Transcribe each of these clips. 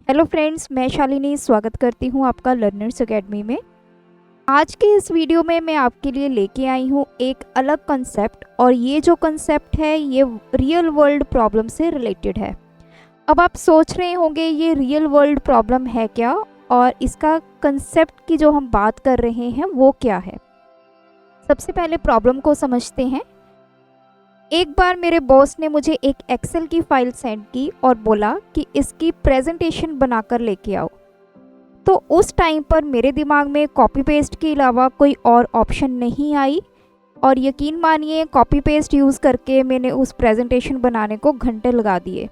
Hello friends, मैं शालिनी स्वागत करती हूँ आपका लर्नर्स एकेडमी में। आज के इस वीडियो में मैं आपके लिए लेके आई हूँ एक अलग कंसेप्ट, और ये जो कंसेप्ट है ये रियल वर्ल्ड प्रॉब्लम से रिलेटेड है। अब आप सोच रहे होंगे ये रियल वर्ल्ड प्रॉब्लम है क्या, और इसका कंसेप्ट की जो हम बात कर रहे हैं वो क्या है। सबसे पहले प्रॉब्लम को समझते हैं। एक बार मेरे बॉस ने मुझे एक एक्सेल की फाइल सेंड की और बोला कि इसकी प्रेजेंटेशन बनाकर लेके आओ। तो उस टाइम पर मेरे दिमाग में कॉपी पेस्ट के अलावा कोई और ऑप्शन नहीं आई, और यकीन मानिए कॉपी पेस्ट यूज़ करके मैंने उस प्रेजेंटेशन बनाने को घंटे लगा दिए,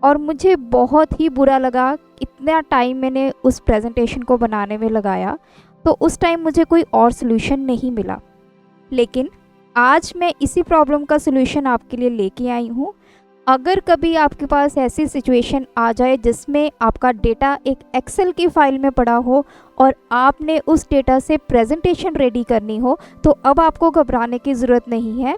और मुझे बहुत ही बुरा लगा। इतना टाइम मैंने उस प्रेजेंटेशन को बनाने में लगाया, तो उस टाइम मुझे कोई और सोल्यूशन नहीं मिला। लेकिन आज मैं इसी प्रॉब्लम का सोल्यूशन आपके लिए लेके आई हूँ। अगर कभी आपके पास ऐसी सिचुएशन आ जाए जिसमें आपका डेटा एक एक्सेल की फाइल में पड़ा हो और आपने उस डेटा से प्रेजेंटेशन रेडी करनी हो, तो अब आपको घबराने की ज़रूरत नहीं है।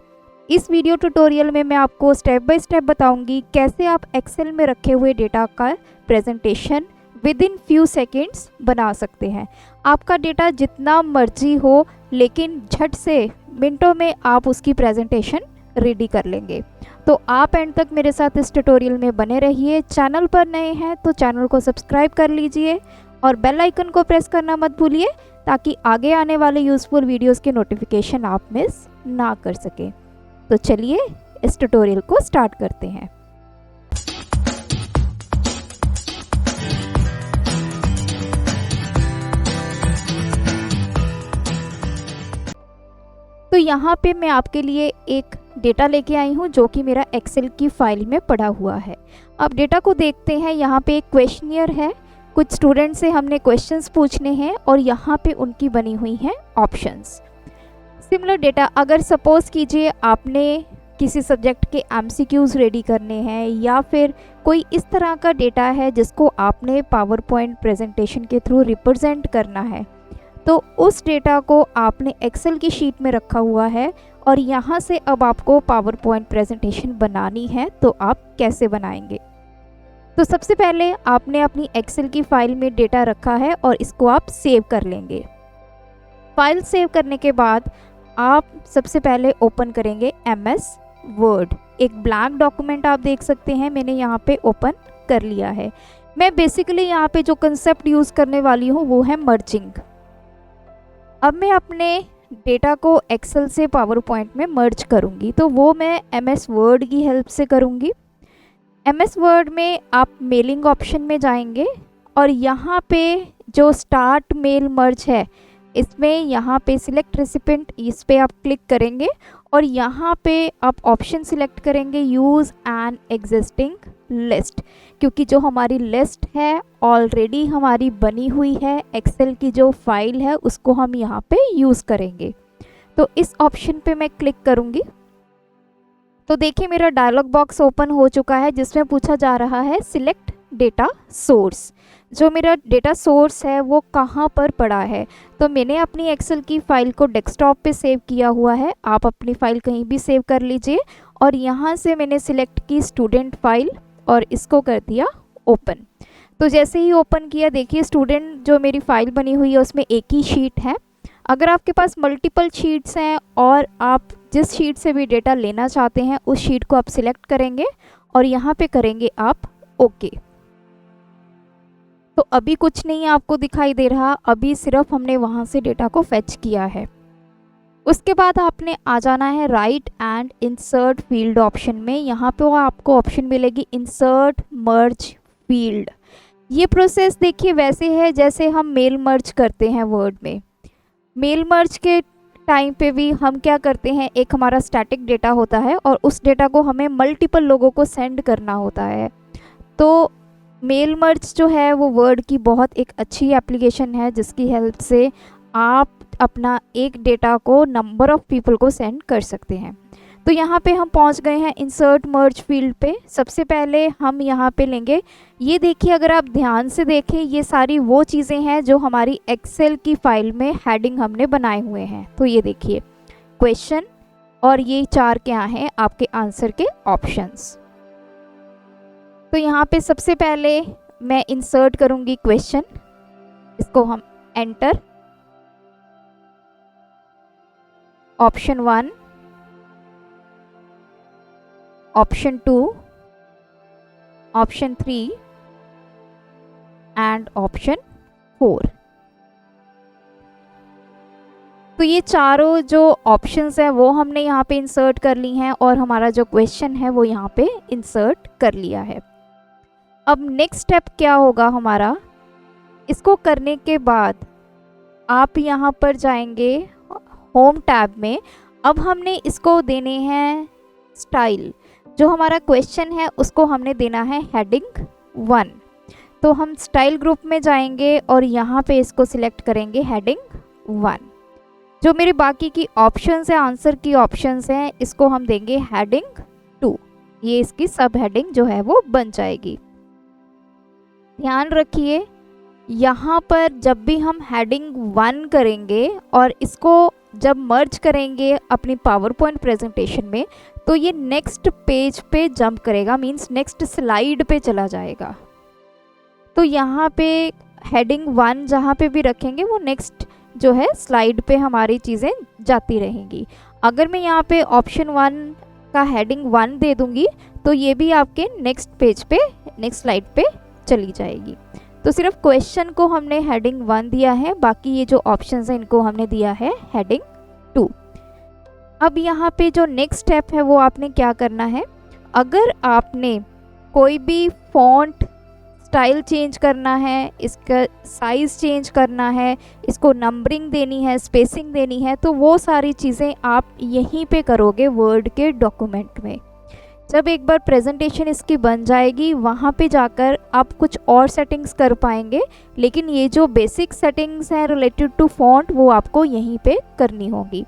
इस वीडियो ट्यूटोरियल में मैं आपको स्टेप बाय स्टेप बताऊंगी कैसे आप एक्सेल में रखे हुए डेटा का presentation with in few seconds बना सकते हैं। आपका डेटा जितना मर्जी हो, लेकिन झट से मिनटों में आप उसकी प्रेजेंटेशन रेडी कर लेंगे। तो आप एंड तक मेरे साथ इस ट्यूटोरियल में बने रहिए। चैनल पर नए हैं तो चैनल को सब्सक्राइब कर लीजिए और बेल आइकन को प्रेस करना मत भूलिए, ताकि आगे आने वाले यूज़फुल वीडियोस के नोटिफिकेशन आप मिस ना कर सकें। तो चलिए इस ट्यूटोरियल को स्टार्ट करते हैं। तो यहाँ पे मैं आपके लिए एक डेटा लेके आई हूँ जो कि मेरा एक्सेल की फाइल में पड़ा हुआ है। अब डेटा को देखते हैं। यहाँ पे एक क्वेश्चनियर है, कुछ स्टूडेंट से हमने क्वेश्चंस पूछने हैं और यहाँ पे उनकी बनी हुई हैं ऑप्शंस। सिमिलर डेटा, अगर सपोज कीजिए आपने किसी सब्जेक्ट के एमसीक्यूज़ रेडी करने हैं, या फिर कोई इस तरह का डेटा है जिसको आपने पावर पॉइंट प्रेजेंटेशन के थ्रू रिप्रेजेंट करना है, तो उस डेटा को आपने एक्सेल की शीट में रखा हुआ है और यहाँ से अब आपको पावर पॉइंट प्रेजेंटेशन बनानी है। तो आप कैसे बनाएंगे? तो सबसे पहले आपने अपनी एक्सेल की फाइल में डेटा रखा है और इसको आप सेव कर लेंगे। फाइल सेव करने के बाद आप सबसे पहले ओपन करेंगे एमएस वर्ड। एक ब्लैंक डॉक्यूमेंट आप देख सकते हैं, मैंने यहाँ पे ओपन कर लिया है। मैं बेसिकली यहाँ पे जो कंसेप्ट यूज़ करने वाली हूँ वो है मर्जिंग। अब मैं अपने डेटा को एक्सेल से पावर पॉइंट में मर्ज करूँगी, तो वो मैं एमएस वर्ड की हेल्प से करूँगी। एमएस वर्ड में आप मेलिंग ऑप्शन में जाएंगे और यहाँ पे जो स्टार्ट मेल मर्ज है, इसमें यहाँ पे सिलेक्ट रेसिपिएंट, इस पे आप क्लिक करेंगे और यहाँ पे आप ऑप्शन सिलेक्ट करेंगे यूज़ एन एग्जिस्टिंग लिस्ट, क्योंकि जो हमारी लिस्ट है ऑलरेडी हमारी बनी हुई है, एक्सेल की जो फाइल है उसको हम यहाँ पे यूज़ करेंगे। तो इस ऑप्शन पे मैं क्लिक करूँगी। तो देखिए मेरा डायलॉग बॉक्स ओपन हो चुका है जिसमें पूछा जा रहा है सिलेक्ट डेटा सोर्स। जो मेरा डेटा सोर्स है वो कहाँ पर पड़ा है, तो मैंने अपनी एक्सेल की फ़ाइल को डेस्कटॉप पे सेव किया हुआ है। आप अपनी फ़ाइल कहीं भी सेव कर लीजिए, और यहाँ से मैंने सिलेक्ट की स्टूडेंट फाइल और इसको कर दिया ओपन। तो जैसे ही ओपन किया, देखिए स्टूडेंट जो मेरी फ़ाइल बनी हुई है उसमें एक ही शीट है। अगर आपके पास मल्टीपल शीट्स हैं और आप जिस शीट से भी डेटा लेना चाहते हैं उस शीट को आप सिलेक्ट करेंगे और यहाँ पे करेंगे आप ओके। तो अभी कुछ नहीं आपको दिखाई दे रहा, अभी सिर्फ हमने वहाँ से डेटा को फेच किया है। उसके बाद आपने आ जाना है right and insert field option में। यहाँ पे आपको ऑप्शन मिलेगी इंसर्ट मर्ज फील्ड। ये प्रोसेस देखिए वैसे है जैसे हम मेल मर्ज करते हैं वर्ड में। मेल मर्ज के टाइम पे भी हम क्या करते हैं, एक हमारा स्टैटिक डेटा होता है और उस डेटा को हमें मल्टीपल लोगों को सेंड करना होता है। तो मेल मर्ज जो है वो वर्ड की बहुत एक अच्छी एप्लीकेशन है जिसकी हेल्प से आप अपना एक डेटा को नंबर ऑफ़ पीपल को सेंड कर सकते हैं। तो यहाँ पे हम पहुँच गए हैं इंसर्ट मर्ज फील्ड पे। सबसे पहले हम यहाँ पे लेंगे, ये देखिए अगर आप ध्यान से देखें ये सारी वो चीज़ें हैं जो हमारी एक्सेल की फ़ाइल में हेडिंग हमने बनाए हुए हैं। तो ये देखिए क्वेश्चन, और ये चार क्या हैं आपके आंसर के ऑप्शंस। तो यहाँ पे सबसे पहले मैं इंसर्ट करूँगी क्वेश्चन, इसको हम enter, option 1, option 2, option 3 and option 4। तो ये चारों जो ऑप्शंस हैं वो हमने यहाँ पे इंसर्ट कर ली हैं और हमारा जो क्वेश्चन है वो यहाँ पे इंसर्ट कर लिया है। अब नेक्स्ट स्टेप क्या होगा हमारा, इसको करने के बाद आप यहाँ पर जाएंगे होम टैब में। अब हमने इसको देने हैं स्टाइल, जो हमारा क्वेश्चन है उसको हमने देना है हेडिंग 1। तो हम स्टाइल ग्रुप में जाएंगे और यहाँ पे इसको सिलेक्ट करेंगे हेडिंग 1। जो मेरे बाकी की ऑप्शंस है, आंसर की ऑप्शंस हैं, इसको हम देंगे हेडिंग 2। ये इसकी सब हेडिंग जो है वो बन जाएगी। ध्यान रखिए यहाँ पर जब भी हम हेडिंग 1 करेंगे और इसको जब मर्ज करेंगे अपनी पावर पॉइंट प्रेजेंटेशन में, तो ये नेक्स्ट पेज पे जंप करेगा, मींस नेक्स्ट स्लाइड पे चला जाएगा। तो यहाँ पे हेडिंग 1 जहाँ पे भी रखेंगे वो नेक्स्ट जो है स्लाइड पे हमारी चीज़ें जाती रहेंगी। अगर मैं यहाँ पे ऑप्शन 1 का हेडिंग 1 दे दूँगी तो ये भी आपके नेक्स्ट पेज पे, नेक्स्ट स्लाइड पे चली जाएगी। तो सिर्फ क्वेश्चन को हमने हेडिंग 1 दिया है, बाकी ये जो ऑप्शंस हैं इनको हमने दिया है हेडिंग 2। अब यहाँ पे जो नेक्स्ट स्टेप है वो आपने क्या करना है, अगर आपने कोई भी फॉन्ट स्टाइल चेंज करना है, इसका साइज़ चेंज करना है, इसको नंबरिंग देनी है, स्पेसिंग देनी है, तो वो सारी चीज़ें आप यहीं पे करोगे वर्ड के डॉक्यूमेंट में। जब एक बार प्रेजेंटेशन इसकी बन जाएगी वहाँ पे जाकर आप कुछ और सेटिंग्स कर पाएंगे, लेकिन ये जो बेसिक सेटिंग्स हैं रिलेटेड टू फॉन्ट वो आपको यहीं पे करनी होगी।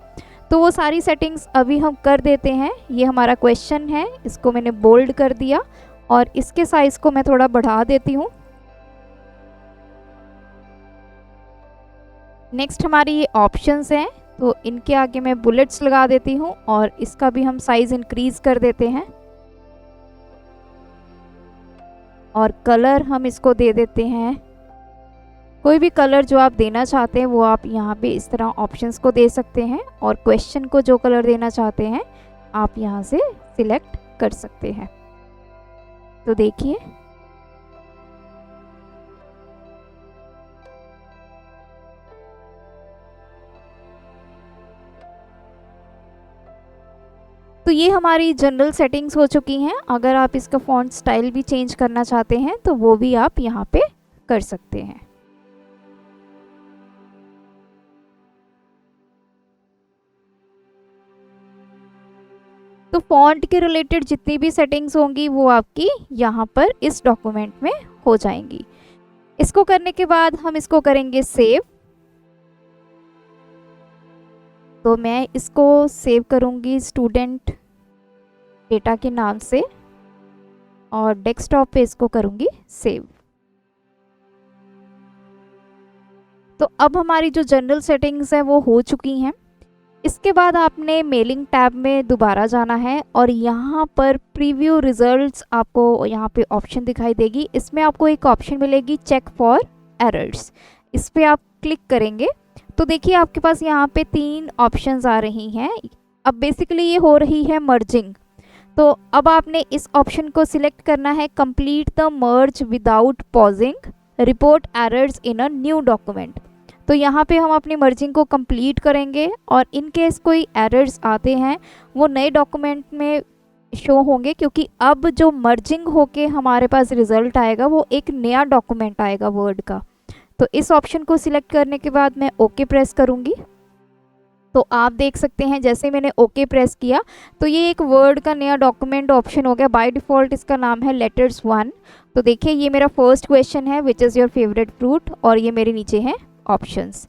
तो वो सारी सेटिंग्स अभी हम कर देते हैं। ये हमारा क्वेश्चन है, इसको मैंने बोल्ड कर दिया और इसके साइज़ को मैं थोड़ा बढ़ा देती हूँ। नेक्स्ट हमारी ये ऑप्शंस हैं, तो इनके आगे मैं बुलेट्स लगा देती हूँ और इसका भी हम साइज़ इंक्रीज़ कर देते हैं और कलर हम इसको दे देते हैं। कोई भी कलर जो आप देना चाहते हैं वो आप यहाँ पे इस तरह ऑप्शंस को दे सकते हैं और क्वेश्चन को जो कलर देना चाहते हैं आप यहाँ से सिलेक्ट कर सकते हैं। तो देखिए तो ये हमारी जनरल सेटिंग्स हो चुकी हैं। अगर आप इसका फॉन्ट स्टाइल भी चेंज करना चाहते हैं तो वो भी आप यहाँ पे कर सकते हैं। तो फॉन्ट के रिलेटेड जितनी भी सेटिंग्स होंगी वो आपकी यहाँ पर इस डॉक्यूमेंट में हो जाएंगी। इसको करने के बाद हम इसको करेंगे सेव। तो मैं इसको सेव करूँगी स्टूडेंट डेटा के नाम से और डेस्कटॉप पे इसको करूँगी सेव। तो अब हमारी जो जनरल सेटिंग्स हैं वो हो चुकी हैं। इसके बाद आपने मेलिंग टैब में दोबारा जाना है और यहाँ पर प्रीव्यू रिजल्ट्स आपको यहाँ पे ऑप्शन दिखाई देगी। इसमें आपको एक ऑप्शन मिलेगी चेक फॉर एरर्स, इस पर आप क्लिक करेंगे तो देखिए आपके पास यहाँ पे 3 ऑप्शंस आ रही हैं। अब बेसिकली ये हो रही है मर्जिंग। तो अब आपने इस ऑप्शन को सिलेक्ट करना है complete the merge without pausing, report errors in a new document. तो यहाँ पे हम अपनी मर्जिंग को कंप्लीट करेंगे और इन केस कोई एरर्स आते हैं वो नए डॉक्यूमेंट में शो होंगे, क्योंकि अब जो मर्जिंग होके हमारे पास रिज़ल्ट आएगा वो एक नया डॉक्यूमेंट आएगा वर्ड का। तो इस ऑप्शन को सिलेक्ट करने के बाद मैं ओके प्रेस करूँगी। तो आप देख सकते हैं जैसे मैंने ओके प्रेस किया तो ये एक वर्ड का नया डॉक्यूमेंट ऑप्शन हो गया। बाय डिफ़ॉल्ट इसका नाम है लेटर्स 1। तो देखिए ये मेरा फर्स्ट क्वेश्चन है which is your favourite fruit और ये मेरे नीचे हैं ऑप्शंस।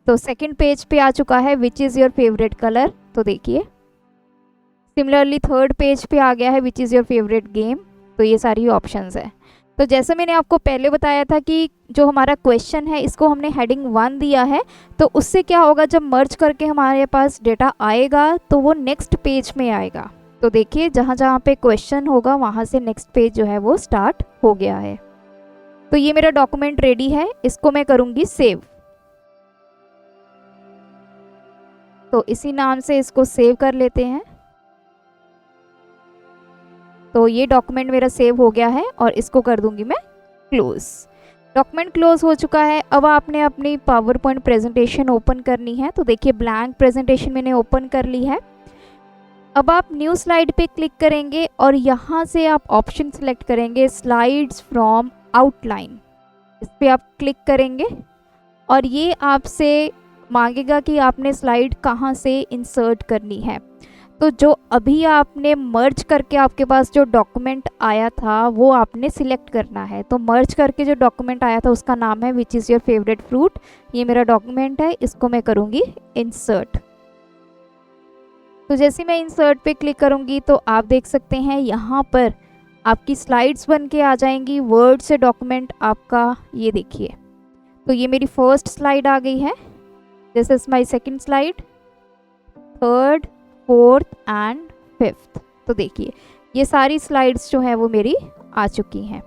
तो सेकंड पेज पे आ चुका है which is your favourite colour. तो देखिए सिमिलरली थर्ड पेज पे आ गया है which is your favourite game. तो ये सारी ऑप्शंस है। तो जैसे मैंने आपको पहले बताया था कि जो हमारा क्वेश्चन है इसको हमने हेडिंग 1 दिया है, तो उससे क्या होगा जब मर्ज करके हमारे पास डेटा आएगा तो वो नेक्स्ट पेज में आएगा। तो देखिए जहाँ जहाँ पे क्वेश्चन होगा वहाँ से नेक्स्ट पेज जो है वो स्टार्ट हो गया है। तो ये मेरा डॉक्यूमेंट रेडी है, इसको मैं करूँगी सेव। तो इसी नाम से इसको सेव कर लेते हैं। तो ये डॉक्यूमेंट मेरा सेव हो गया है और इसको कर दूंगी मैं क्लोज। डॉक्यूमेंट क्लोज हो चुका है। अब आपने अपनी पावर पॉइंट प्रेजेंटेशन ओपन करनी है। तो देखिए ब्लैंक प्रेजेंटेशन मैंने ओपन कर ली है। अब आप न्यू स्लाइड पे क्लिक करेंगे और यहाँ से आप ऑप्शन सेलेक्ट करेंगे स्लाइड्स फ्रॉम आउटलाइन। इस पर आप क्लिक करेंगे और ये आपसे मांगेगा कि आपने स्लाइड कहाँ से इंसर्ट करनी है। तो जो अभी आपने मर्ज करके आपके पास जो डॉक्यूमेंट आया था वो आपने सिलेक्ट करना है। तो मर्ज करके जो डॉक्यूमेंट आया था उसका नाम है which is your favourite fruit. ये मेरा डॉक्यूमेंट है, इसको मैं करूँगी इंसर्ट। तो जैसे मैं इंसर्ट पे क्लिक करूँगी तो आप देख सकते हैं यहाँ पर आपकी स्लाइड्स बन के आ जाएंगी। वर्ड से डॉक्यूमेंट आपका ये देखिए। तो ये मेरी फर्स्ट स्लाइड आ गई है। This is my second slide, third, fourth and fifth. तो देखिए ये सारी स्लाइड्स जो है वो मेरी आ चुकी हैं।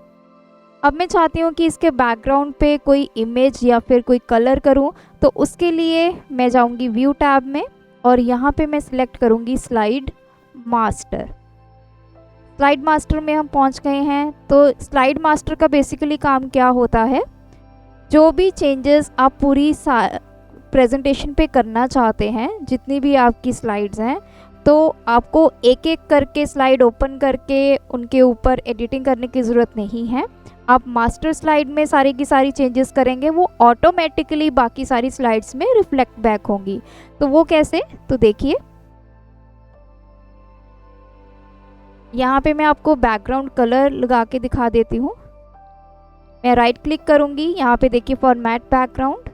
अब मैं चाहती हूँ कि इसके बैकग्राउंड पे कोई इमेज या फिर कोई कलर करूँ। तो उसके लिए मैं जाऊँगी व्यू टैब में और यहाँ पे मैं सिलेक्ट करूँगी स्लाइड मास्टर। स्लाइड मास्टर में हम पहुँच गए हैं। तो स्लाइड मास्टर का बेसिकली काम क्या होता है, जो भी चेंजेस आप पूरी प्रेजेंटेशन पे करना चाहते हैं, जितनी भी आपकी स्लाइड्स हैं, तो आपको एक एक करके स्लाइड ओपन करके उनके ऊपर एडिटिंग करने की ज़रूरत नहीं है। आप मास्टर स्लाइड में सारी की सारी चेंजेस करेंगे, वो ऑटोमेटिकली बाकी सारी स्लाइड्स में रिफ्लेक्ट बैक होंगी। तो वो कैसे, तो देखिए यहाँ पे मैं आपको बैकग्राउंड कलर लगा के दिखा देती हूँ। मैं राइट क्लिक करूँगी, यहाँ पे देखिए फॉर्मेट बैकग्राउंड,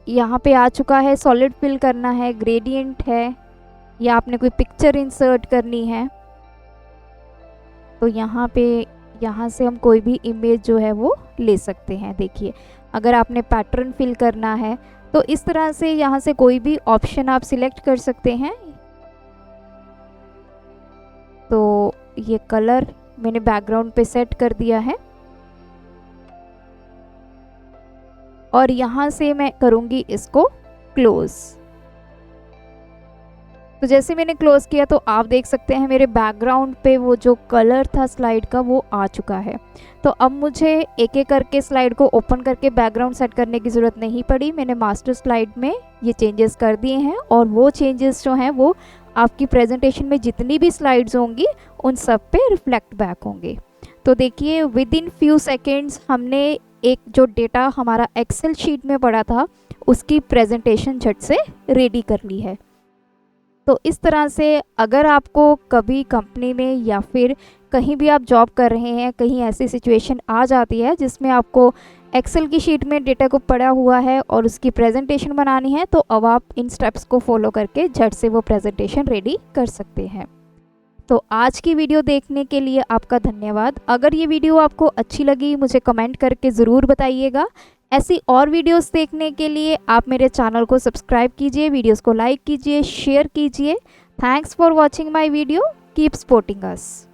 यहाँ पे आ चुका है। सॉलिड फिल करना है, ग्रेडियंट है, या आपने कोई पिक्चर इंसर्ट करनी है तो यहाँ से हम कोई भी इमेज जो है वो ले सकते हैं। देखिए अगर आपने पैटर्न फिल करना है तो इस तरह से यहाँ से कोई भी ऑप्शन आप सिलेक्ट कर सकते हैं। तो ये कलर मैंने बैकग्राउंड पे सेट कर दिया है और यहाँ से मैं करूँगी इसको क्लोज। तो जैसे मैंने क्लोज किया तो आप देख सकते हैं मेरे बैकग्राउंड पे वो जो कलर था स्लाइड का वो आ चुका है। तो अब मुझे एक एक करके स्लाइड को ओपन करके बैकग्राउंड सेट करने की ज़रूरत नहीं पड़ी। मैंने मास्टर स्लाइड में ये चेंजेस कर दिए हैं और वो चेंजेस जो हैं वो आपकी प्रेजेंटेशन में जितनी भी स्लाइड्स होंगी उन सब पे रिफ्लेक्ट बैक होंगे। तो देखिए विद इन फ्यू सेकेंड्स हमने एक जो डेटा हमारा एक्सेल शीट में पड़ा था उसकी प्रेजेंटेशन झट से रेडी कर ली है। तो इस तरह से अगर आपको कभी कंपनी में या फिर कहीं भी आप जॉब कर रहे हैं, कहीं ऐसी सिचुएशन आ जाती है जिसमें आपको एक्सेल की शीट में डेटा को पड़ा हुआ है और उसकी प्रेजेंटेशन बनानी है, तो अब आप इन स्टेप्स को फॉलो करके झट से वो प्रेजेंटेशन रेडी कर सकते हैं। तो आज की वीडियो देखने के लिए आपका धन्यवाद। अगर ये वीडियो आपको अच्छी लगी मुझे कमेंट करके ज़रूर बताइएगा। ऐसी और वीडियोस देखने के लिए आप मेरे चैनल को सब्सक्राइब कीजिए, वीडियोस को लाइक कीजिए, शेयर कीजिए। Thanks for watching my video. Keep supporting us.